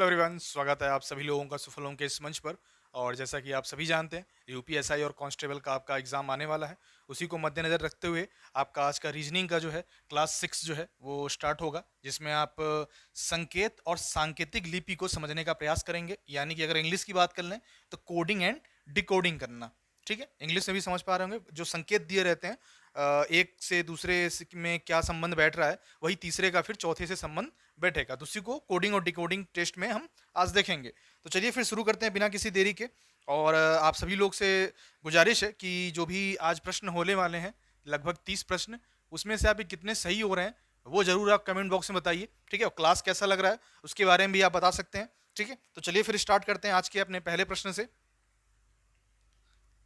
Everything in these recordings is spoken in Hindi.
हेलो एवरीवन, स्वागत है आप सभी लोगों का सुफलों के इस मंच पर। और जैसा कि आप सभी जानते हैं, यूपीएसआई और कांस्टेबल का आपका एग्जाम आने वाला है। उसी को मद्देनजर रखते हुए आपका आज का रीजनिंग का जो है क्लास 6 जो है वो स्टार्ट होगा, जिसमें आप संकेत और सांकेतिक लिपि को समझने का प्रयास करेंगे। यानी कि अगर इंग्लिश की बात कर लें तो कोडिंग एंड डिकोडिंग करना। ठीक है, इंग्लिश में भी समझ पा रहे होंगे, जो संकेत दिए रहते हैं एक से दूसरे में क्या संबंध बैठ रहा है, वही तीसरे का फिर चौथे से संबंध बैठेगा। तो उसी को कोडिंग और डिकोडिंग टेस्ट में हम आज देखेंगे। तो चलिए फिर शुरू करते हैं बिना किसी देरी के। और आप सभी लोग से गुजारिश है कि जो भी आज प्रश्न होने वाले हैं, लगभग 30 प्रश्न, उसमें से आप कितने सही हो रहे हैं वो जरूर आप कमेंट बॉक्स में बताइए। ठीक है, और क्लास कैसा लग रहा है उसके बारे में भी आप बता सकते हैं। ठीक है, तो चलिए फिर स्टार्ट करते हैं आज के अपने पहले प्रश्न से।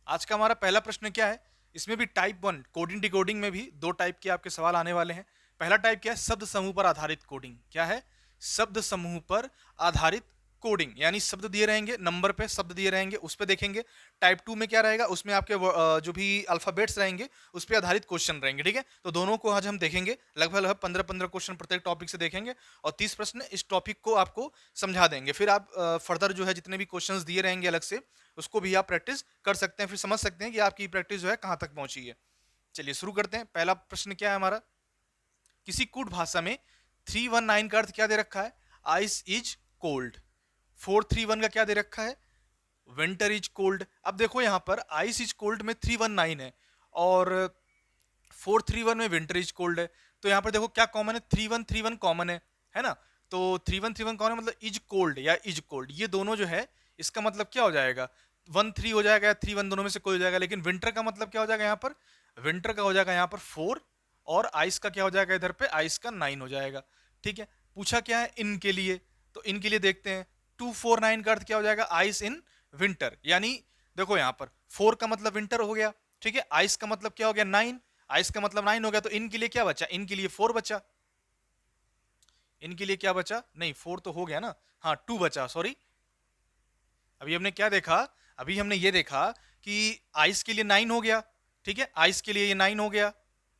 आज का हमारा पहला प्रश्न क्या है, इसमें भी टाइप 1 कोडिंग डिकोडिंग में भी दो टाइप के आपके सवाल आने वाले हैं। पहला टाइप क्या है, शब्द समूह पर आधारित कोडिंग। क्या है, शब्द समूह पर आधारित कोडिंग, यानी शब्द दिए रहेंगे, नंबर पे शब्द दिए रहेंगे, उस पे देखेंगे। टाइप 2 में क्या रहेगा, उसमें आपके जो भी अल्फाबेट्स रहेंगे उस पे आधारित क्वेश्चन रहेंगे। ठीक है, तो दोनों को आज हम देखेंगे, लगभग लगभग 15-15 क्वेश्चन प्रत्येक टॉपिक से देखेंगे और 30 प्रश्न इस टॉपिक को आपको समझा देंगे। फिर आप फर्दर जो है जितने भी क्वेश्चंस दिए रहेंगे अलग से, उसको भी आप प्रैक्टिस कर सकते हैं, फिर समझ सकते हैं कि आपकी प्रैक्टिस जो है कहाँ तक पहुंची है। चलिए शुरू करते हैं। पहला प्रश्न क्या है हमारा, किसी कूट भाषा में 319 का अर्थ क्या दे रखा है, आइस इज कोल्ड। 431 का क्या दे रखा है, विंटर इज कोल्ड। अब देखो यहाँ पर आइस इज कोल्ड में 319 है और 431 में विंटर इज कोल्ड है। तो यहाँ पर देखो क्या कॉमन है, 3131 कॉमन है ना। तो 3131 कौन है, मतलब इज कोल्ड या इज कोल्ड, ये दोनों जो है इसका मतलब क्या हो जाएगा, 13 हो जाएगा या 31, दोनों में से कोई हो जाएगा। लेकिन विंटर का मतलब क्या हो जाएगा यहाँ पर, विंटर का हो जाएगा यहाँ पर 4, और आइस का क्या हो जाएगा इधर पे, आइस का 9 हो जाएगा। ठीक है, पूछा क्या है इन के लिए, तो इन के लिए देखते हैं। 249 का अर्थ क्या हो जाएगा, आइस इन विंटर। यानी देखो यहाँ पर 4 का मतलब विंटर हो गया, ठीक है, आइस का मतलब क्या हो गया 9, आइस का मतलब 9 हो गया। तो इनके लिए क्या बचा, इनके लिए 4 बचा। इनके लिए क्या बचा, नहीं 4 तो हो गया ना, हाँ 2 बचा, सॉरी। अभी हमने क्या देखा, अभी हमने ये देखा कि आइस के लिए 9 हो गया। ठीक है, आइस के लिए ये 9 हो गया,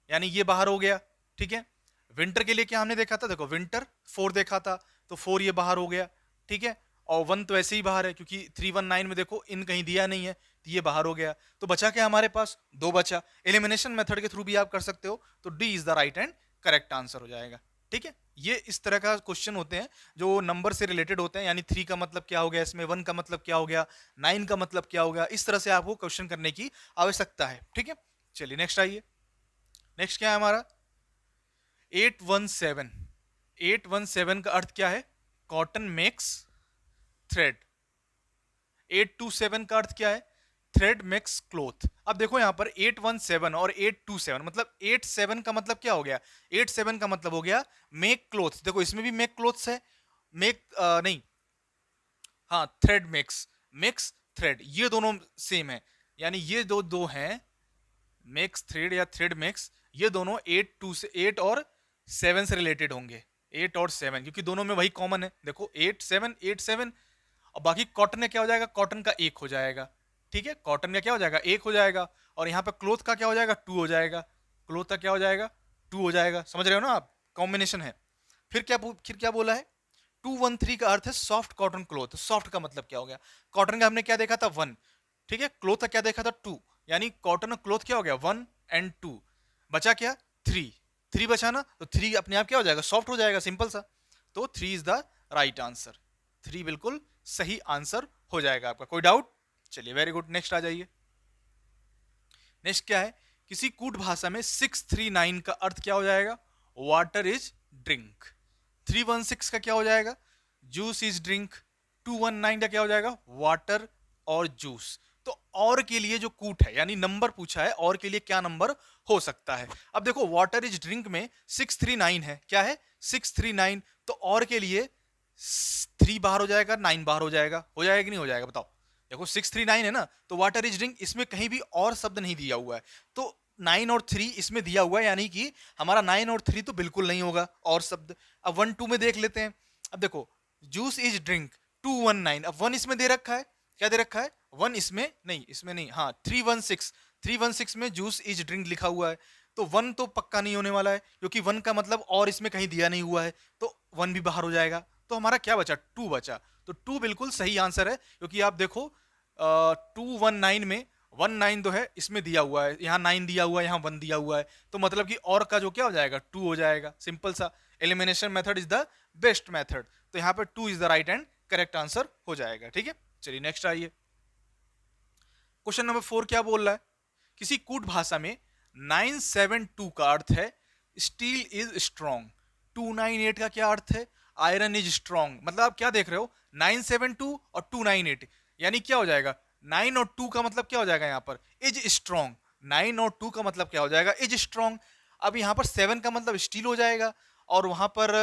यानी ये बाहर हो गया। ठीक है, विंटर के लिए क्या हमने देखा था, देखो विंटर 4 देखा था, तो 4 ये बाहर हो गया। ठीक है, और 1 तो ऐसे ही बाहर है क्योंकि 319 में देखो इन कहीं दिया नहीं है, तो ये बाहर हो गया। तो बचा क्या हमारे पास, 2 बचा। एलिमिनेशन मेथड के थ्रू भी आप कर सकते हो, तो D is the right and correct answer हो जाएगा। ठीक है, ये इस तरह का क्वेश्चन होते हैं जो नंबर से रिलेटेड होते हैं। यानी 3 का मतलब क्या हो गया इसमें, 1 का मतलब क्या हो गया, 9 का मतलब क्या हो गया, इस तरह से आपको क्वेश्चन करने की आवश्यकता है। ठीक है, चलिए नेक्स्ट आइए। नेक्स्ट क्या है हमारा, 817। 817 का अर्थ क्या है, कॉटन मेक्स थ्रेड। 827 का अर्थ क्या है, थ्रेड मेक्स क्लोथ। अब देखो यहाँ पर 817 और 827, मतलब 87 का मतलब क्या हो गया, 87 का मतलब हो गया मेक क्लोथ। देखो इसमें भी मेक क्लोथ्स है, मेक नहीं, हाँ थ्रेड मेक्स, मेक्स थ्रेड, ये दोनों सेम है। यानी ये दो दो हैं, मेक्स थ्रेड या थ्रेड मेक्स, ये दोनों 8 और 7 से रिलेटेड होंगे। 8 और 7 क्योंकि दोनों में वही कॉमन है। देखो 8 7 और बाकी कॉटन का क्या हो जाएगा, कॉटन का 1 हो जाएगा। ठीक है, कॉटन का क्या हो जाएगा, 1 हो जाएगा। और यहाँ पे क्लोथ का क्या हो जाएगा, 2 हो जाएगा। क्लोथ का क्या हो जाएगा, 2 हो जाएगा। समझ रहे हो ना आप, कॉम्बिनेशन है। फिर क्या बोला है, 213 का अर्थ है सॉफ्ट कॉटन क्लोथ। सॉफ्ट का मतलब क्या हो गया, कॉटन का हमने क्या देखा था 1, ठीक है, क्लोथ का क्या देखा था 2, यानी कॉटन और क्लोथ क्या हो गया 1 एंड 2, बचा क्या 3, 3 बचा ना, तो 3 अपने आप क्या हो जाएगा, सॉफ्ट हो जाएगा, सिंपल सा। तो 3 इज द राइट आंसर, 3 बिल्कुल सही आंसर हो जाएगा आपका। कोई डाउट, चलिए वेरी गुड, नेक्स्ट आ जाइए। नेक्स्ट क्या है, किसी कूट भाषा में 639 का अर्थ क्या हो जाएगा, वाटर इज ड्रिंक। 316 का क्या हो जाएगा, जूस इज ड्रिंक। 219 का क्या हो जाएगा, वाटर और जूस। तो और के लिए जो कूट है, यानी नंबर पूछा है, और के लिए क्या नंबर हो सकता है। अब देखो वाटर इज ड्रिंक में 639 है, क्या है 639, तो और के लिए 3 बाहर हो जाएगा, 9 बाहर हो जाएगा कि नहीं हो जाएगा बताओ। देखो 639 है ना, तो वाटर इज ड्रिंक, इसमें कहीं भी और शब्द नहीं दिया हुआ है, तो 9 और 3 इसमें दिया हुआ है, यानी कि हमारा 9 और 3 तो बिल्कुल नहीं होगा और शब्द। अब 1 2 में देख लेते हैं। अब देखो जूस इज ड्रिंक 219, अब 1 इसमें दे रखा है, क्या दे रखा है 1 इसमें नहीं, इसमें नहीं, हाँ 316 में जूस इज ड्रिंक लिखा हुआ है, तो 1 तो पक्का नहीं होने वाला है क्योंकि 1 का मतलब और इसमें कहीं दिया नहीं हुआ है, तो 1 भी बाहर हो जाएगा। तो हमारा क्या बचा, टू बचा। तो टू बिल्कुल सही आंसर है, क्योंकि आप देखो 219 में 19 तो है, इसमें दिया हुआ है, यहाँ 9 दिया हुआ है, यहाँ 1 दिया हुआ है, तो मतलब कि और का जो क्या हो जाएगा, 2 हो जाएगा। सिंपल सा, elimination method is the best method. तो यहाँ पे 2 is the right and correct answer हो जाएगा। ठीक है, चलिए नेक्स्ट आइए। क्वेश्चन नंबर 4 क्या बोल रहा है, किसी कूट भाषा में 972 का अर्थ है स्टील इज स्ट्रॉन्ग, 298 का क्या अर्थ है, आयरन इज स्ट्रॉन्ग। मतलब आप क्या देख रहे हो, 972 और 298, यानी क्या हो जाएगा, 9 और 2 का मतलब क्या हो जाएगा यहाँ पर, इज स्ट्रॉन्ग। 9 और 2 का मतलब क्या हो जाएगा, इज स्ट्रॉन्ग। अब यहाँ पर 7 का मतलब स्टील हो जाएगा, और वहां पर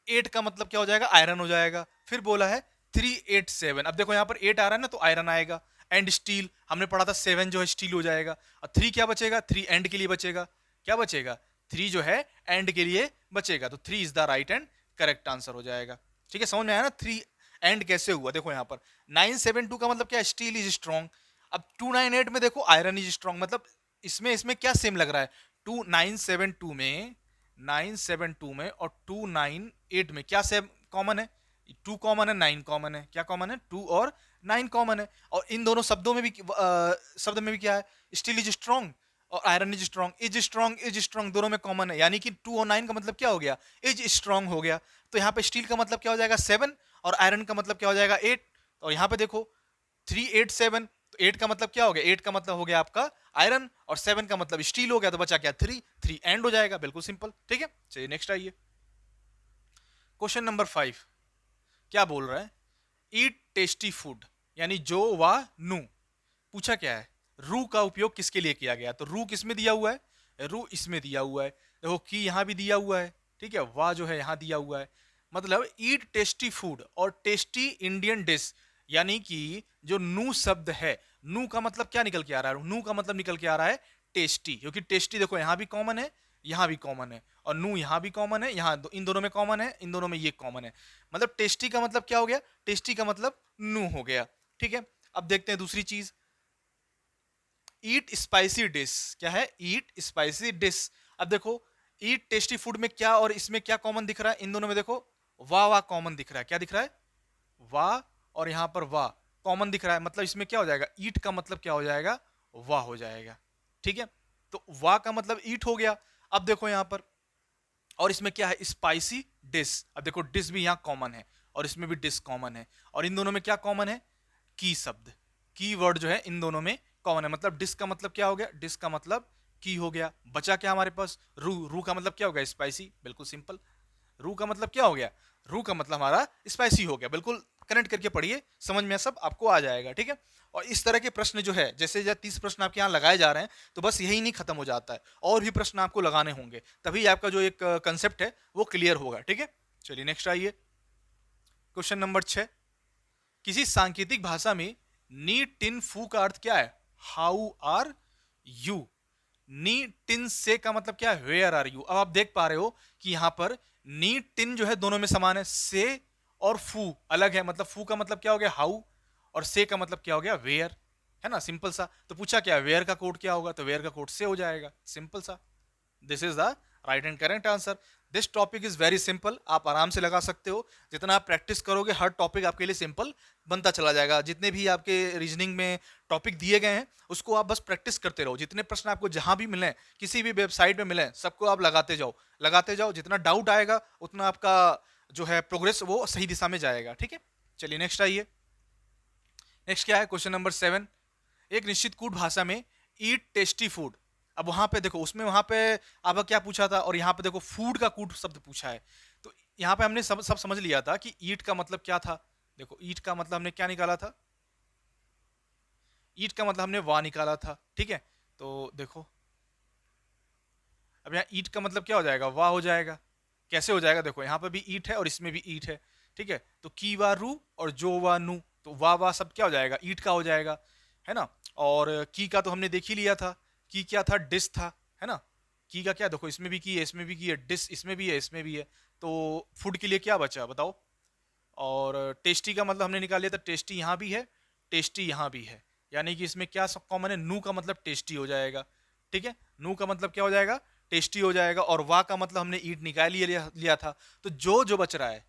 8 का मतलब क्या हो जाएगा, आयरन हो जाएगा। फिर बोला है 387, अब देखो यहाँ पर 8 आ रहा है ना, तो आयरन आएगा। एंड स्टील हमने पढ़ा था, 7 जो है स्टील हो जाएगा। और 3 क्या बचेगा, 3 एंड के लिए बचेगा। क्या बचेगा, 3 जो है एंड के लिए बचेगा। तो 3 is the right and correct answer हो जाएगा। ठीक है, समझ में आया ना, 3 एंड कैसे हुआ। देखो यहाँ पर 972 का मतलब क्या है, स्टील इज स्ट्रॉन्ग। अब 298 में देखो आयरन इज स्ट्रॉन्ग, मतलब इसमें इसमें क्या सेम लग रहा है, 972 में और 298 में क्या सेम कॉमन है, 2 कॉमन है, 9 कॉमन है। क्या कॉमन है, 2 और 9 कॉमन है। और इन दोनों शब्दों में भी शब्द में भी क्या है, स्टील इज स्ट्रॉन्ग और iron is strong. Is strong दोनों में कॉमन है, यानी कि 2 और 9 का मतलब क्या हो गया, इज स्ट्रॉन्ग हो गया। तो यहाँ पे स्टील का मतलब क्या हो जाएगा, 7, और आयरन का मतलब क्या हो जाएगा, 8। और यहाँ पे देखो 387, तो 8 का मतलब क्या हो गया, 8 का मतलब हो गया आपका आयरन, और 7 का मतलब स्टील हो गया, तो बचा क्या, 3 एंड हो जाएगा। बिल्कुल सिंपल। ठीक है, चलिए नेक्स्ट आइए। क्वेश्चन नंबर 5 क्या बोल रहा है, ईट टेस्टी फूड, यानी जो वा नू। पूछा क्या है, रू का उपयोग किसके लिए किया गया, तो रू किसमें दिया हुआ है, रू इसमें दिया हुआ है। देखो की यहाँ भी दिया हुआ है, ठीक है, वाह जो है यहाँ दिया हुआ है। मतलब ईट टेस्टी फूड और टेस्टी इंडियन डिश, यानी कि जो नू शब्द है, नू का मतलब क्या निकल के आ रहा है, नू का मतलब निकल के आ रहा है टेस्टी, क्योंकि टेस्टी देखो यहाँ भी कॉमन है, यहाँ भी कॉमन है, और नू यहाँ भी कॉमन है, यहाँ इन दोनों में कॉमन है, इन दोनों में ये कॉमन है। मतलब टेस्टी का मतलब क्या हो गया, टेस्टी का मतलब नू हो गया। ठीक है, अब देखते हैं दूसरी चीज, ईट स्पाइसी डिश। क्या है, ईट स्पाइसी डिश। अब देखो ईट टेस्टी फूड में क्या और इसमें क्या कॉमन दिख रहा है, इन दोनों में देखो वाह वाह कॉमन दिख रहा है। क्या दिख रहा है, वाह, और यहां पर वाह कॉमन दिख रहा है। मतलब इसमें क्या हो जाएगा, ईट का मतलब क्या हो जाएगा, वाह हो जाएगा। ठीक है, तो वाह का मतलब ईट हो गया। अब देखो यहां पर, और इसमें क्या है, स्पाइसी डिश। अब देखो डिश भी यहाँ कॉमन है, और इसमें भी डिश कॉमन है, और इन दोनों में क्या कॉमन है, की शब्द, की वर्ड जो है इन दोनों में कॉमन है। मतलब डिश का मतलब क्या हो गया, डिश का मतलब की हो गया। बचा क्या हमारे पास, रू, रू का मतलब क्या हो गया, स्पाइसी। बिल्कुल सिंपल, रू का मतलब क्या हो गया, रू का मतलब हमारा स्पाइसी हो गया। बिल्कुल कनेक्ट करके पढ़िए, समझ में सब आपको आ जाएगा। ठीक है, और इस तरह के प्रश्न जो है, जैसे 30 प्रश्न आपके यहाँ लगाए जा रहे हैं, तो बस यही नहीं खत्म हो जाता है, और भी प्रश्न आपको लगाने होंगे, तभी आपका जो एक कंसेप्ट है वो क्लियर होगा। ठीक है, चलिए नेक्स्ट आइए। क्वेश्चन नंबर 6, किसी सांकेतिक भाषा में नी टिन फू का अर्थ क्या है, हाउ आर यू। नी टिन से का मतलब क्या है, वेयर आर यू। अब आप देख पा रहे हो कि यहां पर नी टिन जो है दोनों में समान है, से और फू अलग है। मतलब फू का मतलब क्या हो गया, हाउ, और से का मतलब क्या हो गया, वेयर। है ना, सिंपल सा। तो पूछा क्या, वेयर का कोड क्या होगा, तो वेयर का कोड से हो जाएगा। सिंपल सा, this is the right and correct answer. This topic is very simple, आप आराम से लगा सकते हो। जितना आप प्रैक्टिस करोगे, हर टॉपिक आपके लिए सिंपल बनता चला जाएगा। जितने भी आपके रीजनिंग में टॉपिक दिए गए हैं, उसको आप बस प्रैक्टिस करते रहो। जितने प्रश्न आपको जहां भी मिले, किसी भी वेबसाइट में मिले, सबको आप लगाते जाओ, लगाते जाओ। जितना डाउट आएगा, उतना आपका जो है प्रोग्रेस वो सही दिशा में जाएगा। ठीक है, चलिए नेक्स्ट आइए। नेक्स्ट क्या है, क्वेश्चन नंबर 7, एक निश्चित कूट भाषा में ईट टेस्टी फूड। अब वहां पे देखो, उसमें वहां पे आपका क्या पूछा था, और यहाँ पे देखो फूड का कूट शब्द पूछा है। तो यहाँ पे हमने सब समझ लिया था कि ईट का मतलब क्या था। देखो ईट का मतलब हमने क्या निकाला था, ईट का मतलब हमने वाह निकाला था। ठीक है, तो देखो अब यहाँ ईट का मतलब क्या हो जाएगा, वाह हो जाएगा। कैसे हो जाएगा, देखो यहाँ पे भी ईट है और इसमें भी ईट है। ठीक है, तो की वा रू और जो वा नू, तो वाह वाह सब क्या हो जाएगा, ईट का हो जाएगा। है ना, और की का तो हमने देख ही लिया था, की क्या था, डिश था। है ना, की का क्या, देखो इसमें भी की है, इसमें भी की है, डिश इसमें भी है, इसमें भी है। तो फूड के लिए क्या बचा बताओ। और टेस्टी का मतलब हमने निकाल लिया था, टेस्टी यहाँ भी है, टेस्टी यहाँ भी है, यानी कि इसमें क्या सब कॉमन है, नू का मतलब टेस्टी हो जाएगा। ठीक है, नू का मतलब क्या हो जाएगा, टेस्टी हो जाएगा, और वाह का मतलब हमने ईट निकाल लिया था। तो जो जो बच रहा है,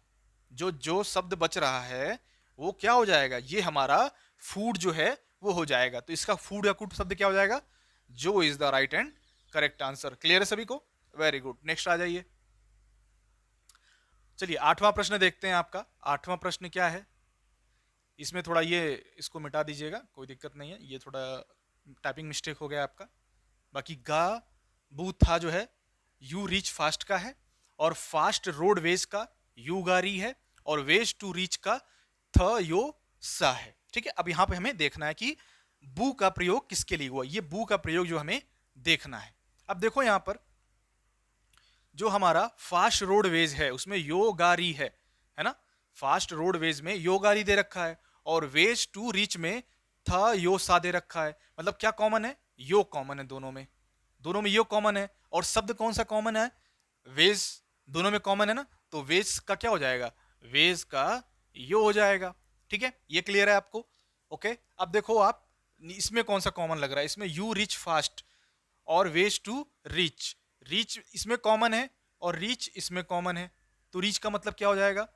जो जो शब्द बच रहा है वो क्या हो जाएगा, ये हमारा फूड जो है वो हो जाएगा। तो इसका फूड या कुड शब्द क्या हो जाएगा, जो is the right and correct answer. Clear है सभी को? वेरी गुड, नेक्स्ट आ जाइए। चलिए आठवां प्रश्न देखते हैं आपका। आठवां प्रश्न क्या है, इसमें थोड़ा ये इसको मिटा दीजिएगा, कोई दिक्कत नहीं है, ये थोड़ा टाइपिंग मिस्टेक हो गया आपका। बाकी गा बू था जो है यू रीच फास्ट का है, और फास्ट रोड वेज का यू गारी है, और वेज टू रीच का थ यो सा है। ठीक है, अब यहां पे हमें देखना है कि बू का प्रयोग किसके लिए हुआ, ये बू का प्रयोग जो हमें देखना है। अब देखो यहां पर जो हमारा फास्ट रोडवेज है उसमें यो गारी है ना, फास्ट रोडवेज में यो गारी दे रखा है, और वेज टू रीच में था यो सा दे रखा है। मतलब क्या कॉमन है, यो कॉमन है दोनों में, दोनों में यो कॉमन है। और शब्द कौन सा कॉमन है, वेज, दोनों में कॉमन है ना, तो वेज का क्या हो जाएगा, वेज का यो हो जाएगा। ठीक है, ये क्लियर है आपको? ओके, अब देखो आप, इसमें कौन सा कॉमन लग रहा है, इसमें यू रिच फास्ट और वेज टू रीच, रीच इसमें कॉमन है और रीच इसमें कॉमन है। तो रीच का मतलब क्या हो जाएगा,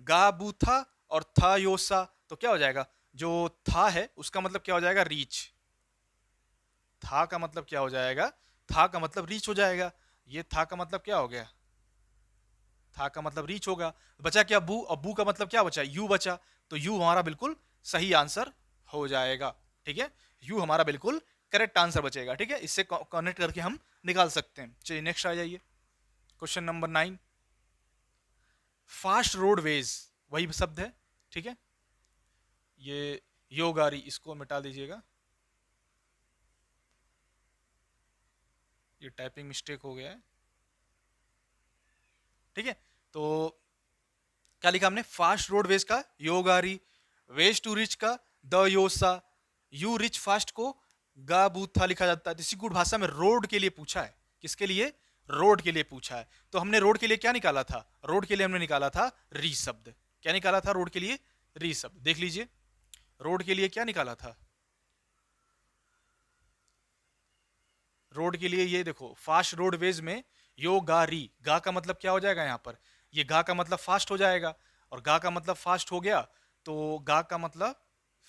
गा बू था और था योसा, तो क्या हो जाएगा, जो था है उसका मतलब क्या हो जाएगा, रीच। था का मतलब क्या हो जाएगा, था का मतलब रीच हो जाएगा। ये था का मतलब क्या हो गया, था का मतलब रीच होगा। बचा क्या, बू, और बू का मतलब क्या बचा, यू बचा। तो यू हमारा बिल्कुल सही आंसर हो जाएगा। ठीक है, यू हमारा बिल्कुल करेक्ट आंसर बचेगा। ठीक है, इससे कनेक्ट करके हम निकाल सकते हैं। चलिए नेक्स्ट आ जाइए, क्वेश्चन नंबर 9। फास्ट रोडवेज वही शब्द है। ठीक है, ये यो गाड़ी इसको मिटा दीजिएगा, ये टाइपिंग मिस्टेक हो गया है। ठीक है, तो क्या लिखा हमने, फास्ट रोडवेज का यो गाड़ी, वेज टू रिच का द योसा, यू रिच फास्ट को गा बूथा लिखा जाता है। इसी गुड़ भाषा में रोड के लिए पूछा है, किसके लिए, रोड के लिए पूछा है। तो हमने रोड के लिए क्या निकाला था, रोड के लिए हमने निकाला था री शब्द। क्या निकाला था रोड के लिए, री शब्द। देख लीजिए रोड के लिए क्या निकाला था, रोड के लिए ये देखो, फास्ट रोडवेज में यो गा री, गा का मतलब क्या हो जाएगा यहाँ पर, ये गा का मतलब फास्ट हो जाएगा, और गा का मतलब फास्ट हो गया, तो गा का मतलब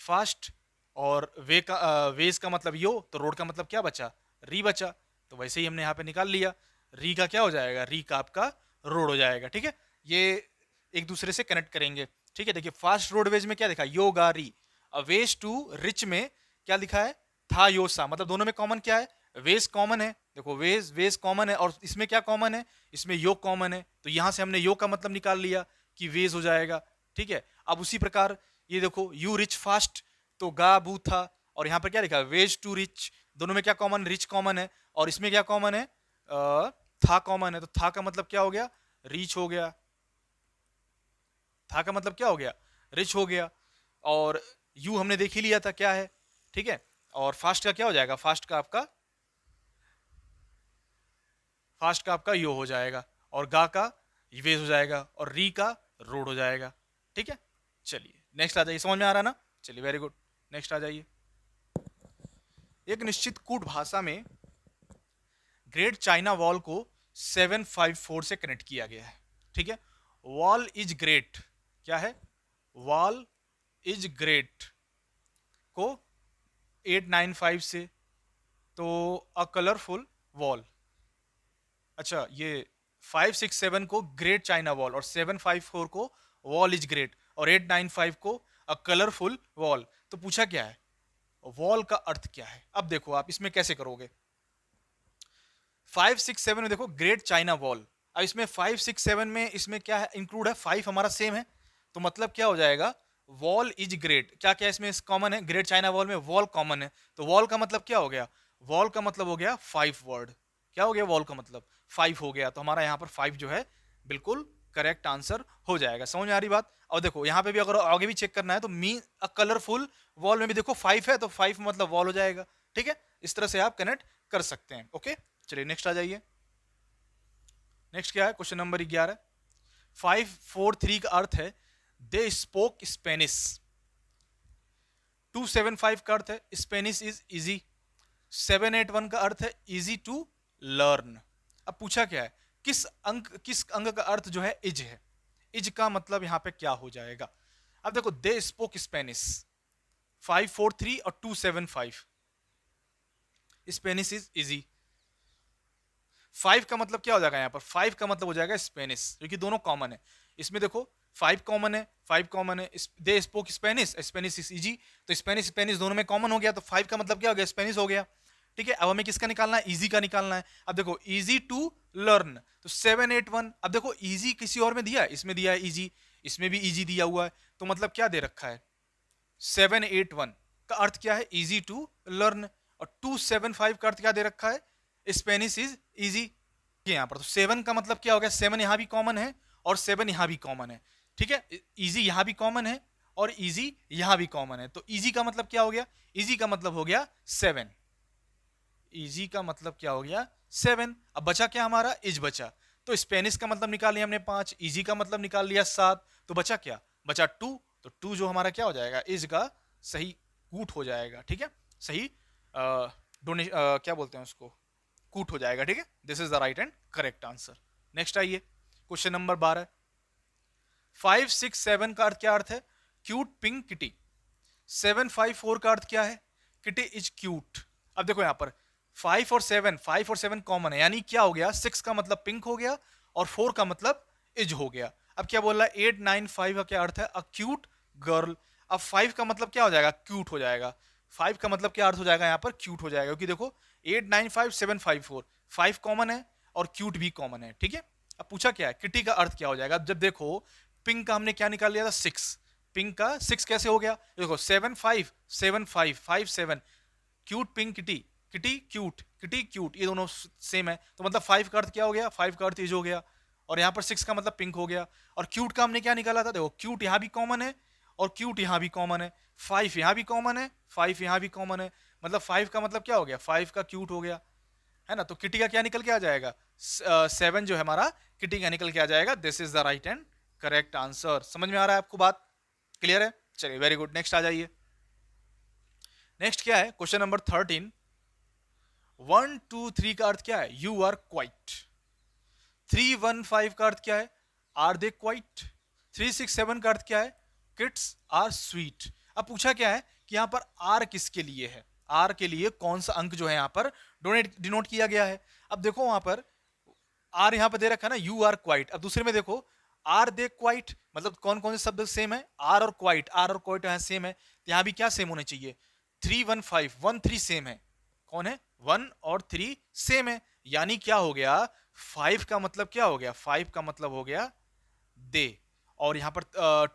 फास्ट, और वेज का मतलब यो, तो रोड का मतलब क्या बचा, री बचा। तो वैसे ही हमने यहाँ पे निकाल लिया, री का क्या हो जाएगा, री का आपका रोड हो जाएगा। ठीक है, ये एक दूसरे से कनेक्ट करेंगे। ठीक है, देखिए फास्ट रोडवेज में क्या लिखा, यो गा री, वेज टू रिच में क्या लिखा है, था योसा। मतलब दोनों में कॉमन क्या है, वेज कॉमन है। देखो वेज वेज कॉमन है, और इसमें क्या कॉमन है, इसमें योग कॉमन है। तो यहां से हमने योग का मतलब निकाल लिया कि वेज हो जाएगा। ठीक है, अब उसी प्रकार ये देखो यू रिच फास्ट, तो गा बू था, और यहाँ पर क्या लिखा है, वेज टू रिच, दोनों में क्या कॉमन, रिच कॉमन है, और इसमें क्या कॉमन है, था कॉमन है। तो था का मतलब क्या हो गया, रीच हो गया। था का मतलब क्या हो गया, रिच हो गया। और यू हमने देख ही लिया था क्या है। ठीक है, और फास्ट का क्या हो जाएगा, फास्ट का आपका यो हो जाएगा, और गा का वेज हो जाएगा, और री का रोड हो जाएगा। ठीक है, चलिए नेक्स्ट आ जाइए, समझ में आ रहा ना, चलिए वेरी गुड, नेक्स्ट आ जाइए। एक निश्चित कूट भाषा में ग्रेट चाइना वॉल को 754 से कनेक्ट किया गया है। ठीक है, वॉल इज ग्रेट, क्या है, वॉल इज ग्रेट को 895 से, तो अ कलरफुल वॉल, अच्छा ये 567 को ग्रेट चाइना वॉल, और 754 को वॉल इज ग्रेट, और 895 को अ कलरफुल वॉल। तो पूछा क्या है, वॉल का अर्थ क्या है। अब देखो आप इसमें कैसे करोगे, 567 में देखो ग्रेट चाइना वॉल, अब इसमें 567 में इसमें क्या है इंक्लूड है, 5 हमारा सेम है, तो मतलब क्या हो जाएगा, वॉल इज ग्रेट, क्या क्या इसमें कॉमन है, ग्रेट चाइना वॉल में वॉल कॉमन है, तो वॉल का मतलब क्या हो गया, वॉल का मतलब हो गया 5 वर्ड, क्या हो गया, वॉल का मतलब 5 हो गया। तो हमारा यहाँ पर 5 जो है बिल्कुल करेक्ट आंसर हो जाएगा। समझ में आ रही बात? और देखो यहाँ पे भी अगर आगे भी चेक करना है तो मी अ कलरफुल वॉल में भी देखो 5 है, तो 5 मतलब वॉल हो जाएगा। ठीक है, इस तरह से आप कनेक्ट कर सकते हैं। ओके, चलिए नेक्स्ट आ जाइए। नेक्स्ट क्या है, क्वेश्चन नंबर 11। 543 का अर्थ है दे स्पोक स्पेनिश, 275 का अर्थ है स्पेनिश इज इजी, 781 का अर्थ है इजी टू लर्न, अब पूछा क्या है, किस अंग का अर्थ जो है इज है। इज का मतलब यहां पे क्या हो जाएगा। अब देखो, दे स्पोक स्पेनिश 543 और 275, स्पेनिश इज इजी। 5 का मतलब क्या हो जाएगा यहाँ पर, 5 का मतलब हो जाएगा स्पेनिश, क्योंकि दोनों कॉमन है। इसमें देखो 5 कॉमन है, 5 कॉमन है, they spoke Spanish, Spanish is easy, तो स्पेनिश स्पेनिश दोनों में कॉमन हो गया, तो 5 का मतलब क्या हो गया, स्पेनिश हो गया। ठीक है, अब हमें किसका निकालना है, इजी का निकालना है। अब देखो इजी टू लर्न, तो 781। अब देखो इजी किसी और में दिया है, इसमें दिया है इजी, इसमें भी इजी दिया हुआ है, तो मतलब क्या दे रखा है, 781 का अर्थ क्या है, इजी टू लर्न। और 275 का अर्थ क्या दे रखा है, स्पेनिश इज इजी। यहाँ पर तो 7 का मतलब क्या हो गया, 7 यहाँ भी कॉमन है और 7 यहाँ भी कॉमन है। ठीक है, इजी यहाँ भी कॉमन है और इजी यहाँ भी कॉमन है, तो इजी का मतलब क्या हो गया, इजी का मतलब हो गया 7। इजी का मतलब क्या हो गया 7। अब बचा क्या हमारा, इज बचा, तो स्पेनिश का मतलब निकाल लिया हमने 5, इजी का मतलब निकाल लिया 7, तो बचा क्या, बचा 2, तो 2 जो हमारा क्या हो जाएगा, इज का सही कूट हो जाएगा। ठीक है, सही क्या बोलते हैं उसको, कूट हो जाएगा। ठीक है, this is the right and correct answer. Next आइए, क्वेश्चन नंबर 12। 567 का अर्थ क्या अर्थ है, क्यूट पिंक किटी। 754 का अर्थ क्या है, किटी इज क्यूट। अब देखो यहाँ पर 5 और 7 कॉमन है, यानी क्या हो गया, 6 का मतलब पिंक हो गया और 4 का मतलब इज हो गया। अब क्या बोल रहा है, 895 का क्या अर्थ है, अ क्यूट गर्ल। अब 5 का मतलब क्या हो जाएगा, क्यूट हो जाएगा। 5 का मतलब क्या अर्थ हो जाएगा यहाँ पर, क्यूट हो जाएगा, क्योंकि देखो 895 754, 5 कॉमन है और क्यूट भी कॉमन है। ठीक है, अब पूछा क्या है, किटी का अर्थ क्या हो जाएगा। अब जब देखो पिंक का हमने क्या निकाल लिया था, 6, पिंक का 6 कैसे हो गया, देखो 7 5 7 5 5 7, cute pink kitty, kitty cute, ये दोनों सेम है, तो मतलब 5 का अर्थ क्या हो गया, 5 का अर्थ इज हो गया, और यहाँ पर 6 का मतलब पिंक हो गया। और क्यूट का हमने क्या निकाला था, देखो क्यूट यहाँ भी कॉमन है और क्यूट यहाँ भी कॉमन है, 5 यहाँ भी कॉमन है, 5 यहाँ भी कॉमन है, मतलब 5 का मतलब क्या हो गया, 5 का क्यूट हो गया, है ना। तो किटी का क्या निकल के आ जाएगा, 7 जो है हमारा किटी का निकल के आ जाएगा। This is the right and correct answer. समझ में आ रहा है आपको, बात क्लियर है, चलिए वेरी गुड। नेक्स्ट आ जाइए, नेक्स्ट क्या है, क्वेश्चन नंबर 13। 1 2 3 का अर्थ क्या है, यू आर क्वाइट। 315 का अर्थ क्या है, आर दे क्वाइट। 367 का अर्थ क्या है, किड्स आर स्वीट। अब पूछा क्या है कि यहाँ पर आर किसके लिए है, आर के लिए कौन सा अंक जो है यहाँ पर डिनोट किया गया है। अब देखो वहां पर आर यहाँ पर दे रखा है ना, यू आर क्वाइट। अब दूसरे में देखो आर दे क्वाइट, मतलब कौन कौन से शब्द सेम है, आर और क्वाइट, आर और क्वाइट यहाँ सेम है, तो यहाँ भी क्या सेम होने चाहिए, 315 1 3 सेम है, कौन है, 1 और 3 सेम है, यानी क्या हो गया, 5 का मतलब क्या हो गया, 5 का मतलब हो गया दे, और यहाँ पर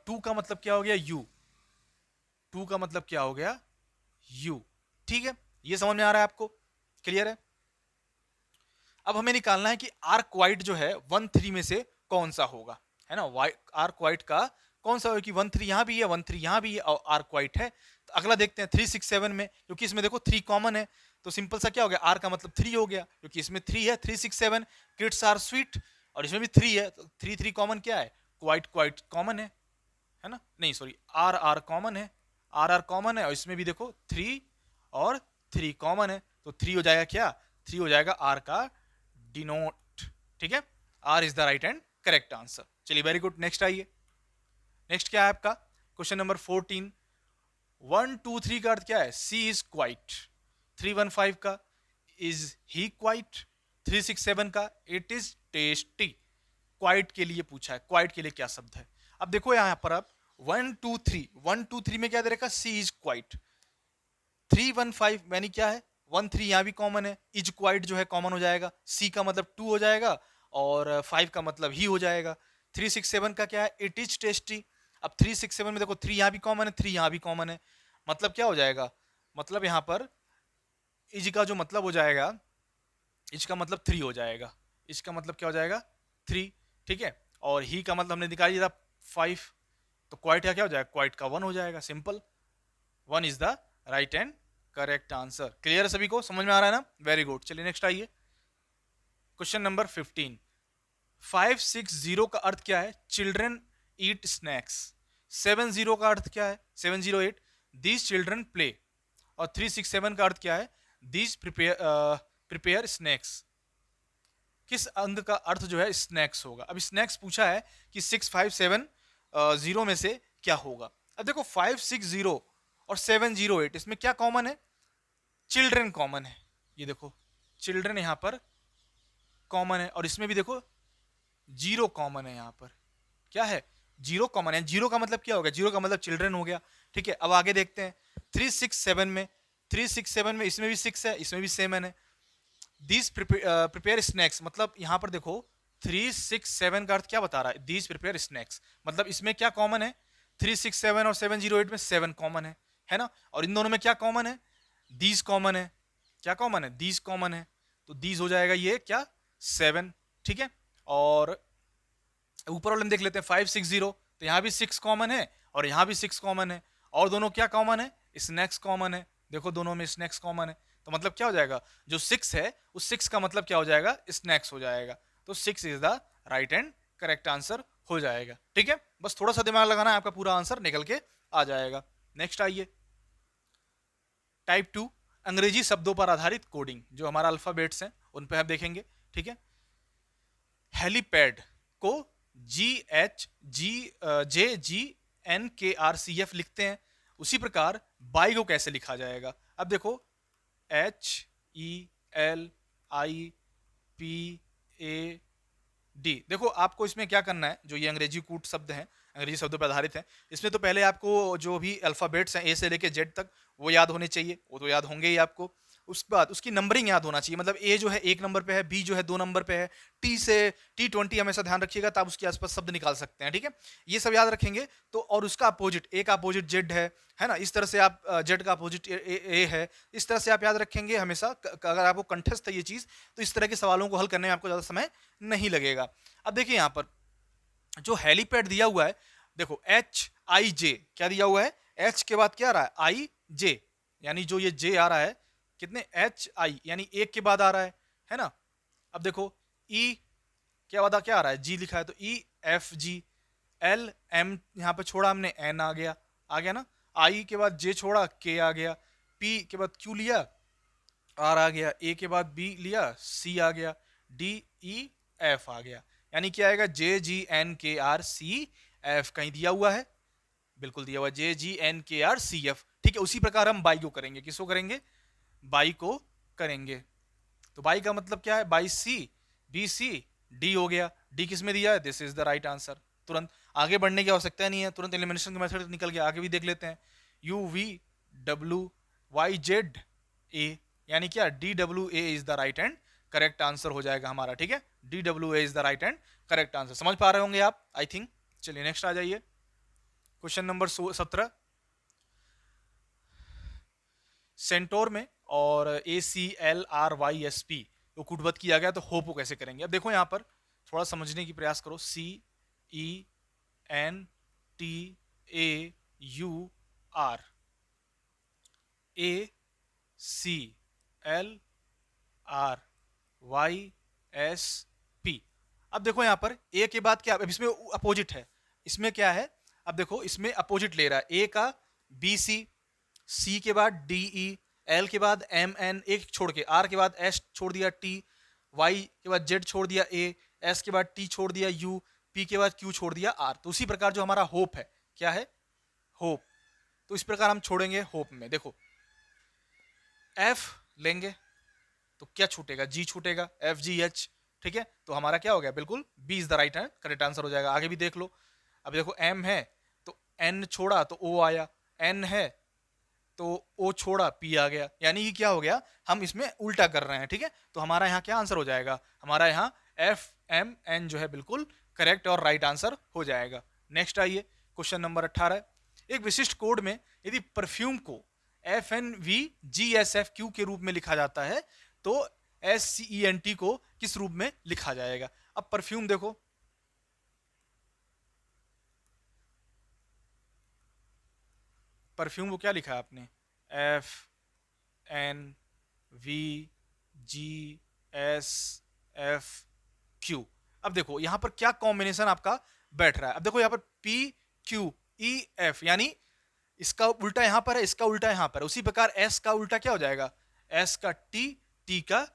2 का मतलब क्या हो गया, यू, 2 का मतलब क्या हो गया, यू। ठीक है, ये समझ में आ रहा है आपको, क्लियर है। अब हमें निकालना है कि आर क्वाइट जो है 1 3 में से कौन सा होगा, है ना, आर क्वाइट का कौन सा होगा, कि 1 3 यहां भी है, 1 3 यहां भी है और आर क्वाइट है। तो अगला देखते हैं 367 में, क्योंकि इसमें देखो 3 कॉमन है, तो सिंपल सा क्या हो गया, आर का मतलब 3 हो गया, क्योंकि इसमें 3 है। 367 किड्स आर स्वीट, और इसमें भी 3 है, तो 3 3 कॉमन क्या है, क्वाइट क्वाइट कॉमन है ना, नहीं सॉरी, आर आर कॉमन है, आर आर कॉमन है, और इसमें भी देखो 3 और 3 कॉमन है, तो 3 हो जाएगा क्या, 3 हो जाएगा आर का डिनोट। ठीक है, R is the right and correct answer. चलिए वेरी गुड, नेक्स्ट आइए, नेक्स्ट क्या है आपका, क्वेश्चन नंबर 14। 1 2 3 का अर्थ क्या है, सी इज क्वाइट। 315 का इज ही क्वाइट। 367 का इट इज टेस्टी। क्वाइट के लिए पूछा है, क्वाइट के लिए क्या शब्द है। अब देखो यहां पर आप 1 2 3, 1 2 3 में क्या दे रखा, सी इज क्वाइट। 315 यानी क्या है, 1 3 यहाँ भी कॉमन है, इज क्वाइट जो है कॉमन हो जाएगा, सी का मतलब 2 हो जाएगा और 5 का मतलब ही हो जाएगा। 367 का क्या है, इट इज टेस्टी। अब 367 में देखो 3 यहाँ भी कॉमन है, 3 यहाँ भी कॉमन है, मतलब क्या हो जाएगा, मतलब यहाँ पर इज का जो मतलब हो जाएगा, इज का मतलब 3 हो जाएगा, इज का मतलब क्या हो जाएगा 3। ठीक है, और ही का मतलब हमने निकाल दिया था 5, तो क्वाइट का क्या हो जाएगा, क्वाइट का 1 हो जाएगा, simple 1 is the right and correct answer. Clear है सभी को, समझ में आ रहा है ना, वेरी गुड। चलिए नेक्स्ट आइए, क्वेश्चन नंबर 15। 560 का अर्थ क्या है, चिल्ड्रन ईट स्नैक्स। 70 का अर्थ क्या है, 708 दीज चिल्ड्रन प्ले। और 367 का अर्थ क्या है, दीज प्रिपेयर स्नैक्स। किस अंक का अर्थ जो है स्नैक्स होगा। अब स्नैक्स पूछा है कि 6570 में से क्या होगा। अब देखो 560 और 708 इसमें क्या कॉमन है, चिल्ड्रन कॉमन है। ये देखो चिल्ड्रन यहाँ पर कॉमन है, और इसमें भी देखो जीरो कॉमन है। यहाँ पर क्या है, जीरो कॉमन है। जीरो का मतलब क्या हो गया, जीरो का मतलब चिल्ड्रन हो गया। ठीक है, अब आगे देखते हैं 367 में इसमें भी 6 है, इसमें भी 7 है। दीज प्रिपेयर स्नैक्स, मतलब यहाँ पर देखो 367 का अर्थ क्या बता रहा है, दीज प्रिपेयर स्नैक्स, मतलब इसमें क्या कॉमन है, 367 और 708 में 7 कॉमन है ना। और इन दोनों में क्या कॉमन है, दीज कॉमन है। क्या कॉमन है, दीज कॉमन है, तो दीज हो जाएगा ये क्या 7। ठीक है, और ऊपर वाले में देख लेते हैं 560, तो यहाँ भी 6 कॉमन है और यहाँ भी 6 कॉमन है, और दोनों क्या कॉमन है, स्नैक्स कॉमन है। देखो दोनों में स्नैक्स कॉमन है, तो मतलब क्या हो जाएगा, जो 6 है उस 6 का मतलब क्या हो जाएगा, स्नैक्स हो जाएगा। तो 6 is the right and correct answer हो जाएगा। ठीक है, बस थोड़ा सा दिमाग लगाना है, आपका पूरा आंसर निकल के आ जाएगा। नेक्स्ट आइए, टाइप 2 अंग्रेजी शब्दों पर आधारित कोडिंग, जो हमारा अल्फाबेट्स हैं उन पे हम देखेंगे। ठीक है, हेलीपैड को JGNKRCF लिखते हैं, उसी प्रकार बाई को कैसे लिखा जाएगा। अब देखो HELIPAD। देखो आपको इसमें क्या करना है, जो ये अंग्रेजी कूट शब्द हैं, अंग्रेजी शब्दों पर आधारित हैं, इसमें तो पहले आपको जो भी अल्फाबेट्स हैं ए से लेके जेड तक वो याद होने चाहिए, वो तो याद होंगे ही आपको। उसके बाद उसकी नंबरिंग याद होना चाहिए, मतलब ए जो है 1 नंबर पे है, बी जो है 2 नंबर पे है, टी से T20 हमेशा ध्यान रखिएगा, तब उसके आसपास शब्द निकाल सकते हैं। ठीक है, ये सब याद रखेंगे तो। और उसका अपोजिट, ए का अपोजिट जेड है ना, इस तरह से आप जेड का अपोजिट ए है, इस तरह से आप याद रखेंगे हमेशा। अगर आपको कंठस्थ है ये चीज, तो इस तरह के सवालों को हल करने में आपको ज्यादा समय नहीं लगेगा। अब देखिए यहाँ पर जो हेलीपैड दिया हुआ है, देखो HIJ क्या दिया हुआ है, H के बाद क्या आ रहा है IJ, यानी जो ये J आ रहा है कितने HI, यानी एक के बाद आ रहा है ना। अब देखो E क्या वादा क्या आ रहा है, G लिखा है तो EFG, LM यहाँ पे छोड़ा हमने N आ गया ना, I के बाद J छोड़ा K आ गया, P के बाद Q लिया R आ गया, A के बाद B लिया C आ गया, DEF आ गया। यानी क्या आएगा, JGNKRCF, कहीं दिया हुआ है, बिल्कुल दिया हुआ है JGNKRCF। ठीक है, उसी प्रकार हम बाई को करेंगे, किसको करेंगे, बाई को करेंगे। तो बाई का मतलब क्या है, बाई C, BC, D हो गया। D किस में दिया है, this is the right answer. तुरंत आगे बढ़ने की आवश्यकता नहीं है, तुरंत एलिमिनेशन का मेथड निकल गया। आगे भी देख लेते हैं, UVWYZA, यानी क्या DWA is the right and correct answer हो जाएगा हमारा। ठीक है, DWA is the right and correct answer. समझ पा रहे होंगे आप, आई थिंक। चलिए नेक्स्ट आ जाइए, क्वेश्चन नंबर 17। सेंटोर में और ACLRYSP को कूटबद्ध किया गया, तो होप को कैसे करेंगे। अब देखो यहाँ पर थोड़ा समझने की प्रयास करो, CENTAUR ACLRYSP। अब देखो यहाँ पर ए के बाद क्या, अब इसमें अपोजिट है, इसमें क्या है, अब देखो इसमें अपोजिट ले रहा है, ए का BC, C के बाद DE, L के बाद MN, एक छोड़ के, R के बाद S छोड़ दिया T, Y के बाद Z छोड़ दिया A, S के बाद T छोड़ दिया U, P के बाद Q छोड़ दिया R। तो उसी प्रकार जो हमारा होप है, क्या है, होप, तो इस प्रकार हम छोड़ेंगे होप में। देखो F लेंगे तो क्या छूटेगा, G छूटेगा, FGH। ठीक है, तो हमारा क्या हो गया, बिल्कुल B is the right and correct answer हो जाएगा। आगे भी देख लो, अब देखो M है तो N छोड़ा तो O आया, N है तो O छोड़ा P आ गया, यानी कि क्या हो गया, हम इसमें उल्टा कर रहे हैं। ठीक है, तो हमारा यहाँ क्या आंसर हो जाएगा, हमारा यहाँ FMN जो है बिल्कुल करेक्ट और राइट आंसर हो जाएगा। नेक्स्ट आइए, क्वेश्चन नंबर 18। एक विशिष्ट कोड में यदि परफ्यूम को FNVGSFQ के रूप में लिखा जाता है, तो SCENT को किस रूप में लिखा जाएगा। अब परफ्यूम देखो, परफ्यूम को क्या लिखा है आपने, FNVGSFQ। अब देखो यहां पर क्या कॉम्बिनेशन आपका बैठ रहा है। अब देखो यहां पर PQEF, यानी इसका उल्टा यहां पर है, इसका उल्टा यहां पर, उसी प्रकार S का उल्टा क्या हो जाएगा, S का T, T का